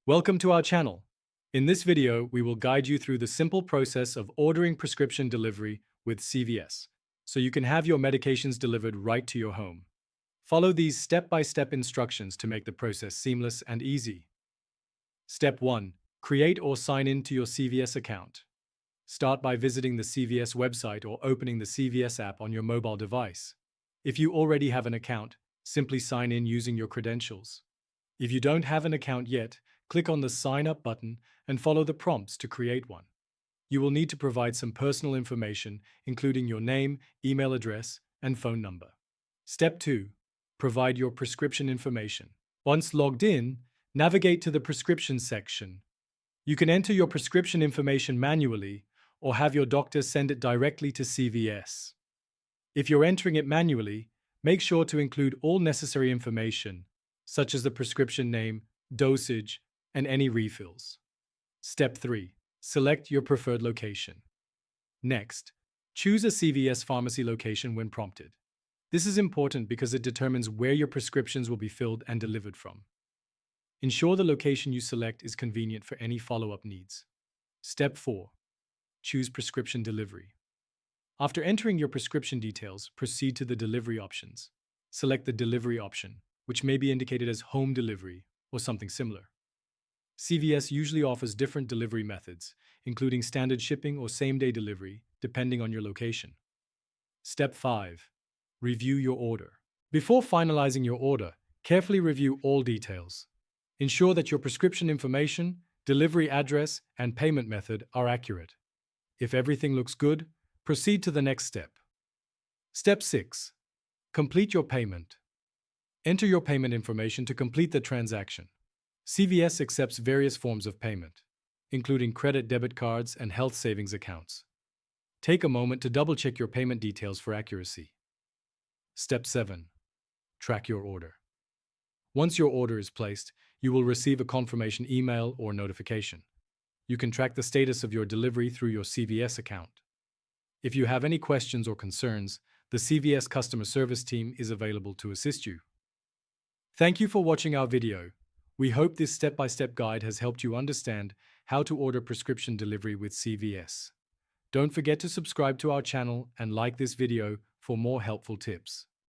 Welcome to our channel. In this video, we will guide you through the simple process of ordering prescription delivery with CVS, so you can have your medications delivered right to your home. Follow these step-by-step instructions to make the process seamless and easy. Step 1. Create or sign in to your CVS account. Start by visiting the CVS website or opening the CVS app on your mobile device. If you already have an account, simply sign in using your credentials. If you don't have an account yet, click on the Sign Up button and follow the prompts to create one. You will need to provide some personal information, including your name, email address, and phone number. Step 2. Provide your prescription information. Once logged in, navigate to the prescription section. You can enter your prescription information manually or have your doctor send it directly to CVS. If you're entering it manually, make sure to include all necessary information, such as the prescription name, dosage, and any refills. Step 3. Select your preferred location. Next, choose a CVS pharmacy location when prompted. This is important because it determines where your prescriptions will be filled and delivered from. Ensure the location you select is convenient for any follow-up needs. Step 4. Choose prescription delivery. After entering your prescription details, proceed to the delivery options. Select the delivery option, which may be indicated as home delivery or something similar. CVS usually offers different delivery methods, including standard shipping or same-day delivery, depending on your location. Step 5. Review your order. Before finalizing your order, carefully review all details. Ensure that your prescription information, delivery address, and payment method are accurate. If everything looks good, proceed to the next step. Step 6. Complete your payment. Enter your payment information to complete the transaction. CVS accepts various forms of payment, including credit debit cards and health savings accounts. Take a moment to double-check your payment details for accuracy. Step 7. Track your order. Once your order is placed, you will receive a confirmation email or notification. You can track the status of your delivery through your CVS account. If you have any questions or concerns, the CVS customer service team is available to assist you. Thank you for watching our video. We hope this step-by-step guide has helped you understand how to order prescription delivery with CVS. Don't forget to subscribe to our channel and like this video for more helpful tips.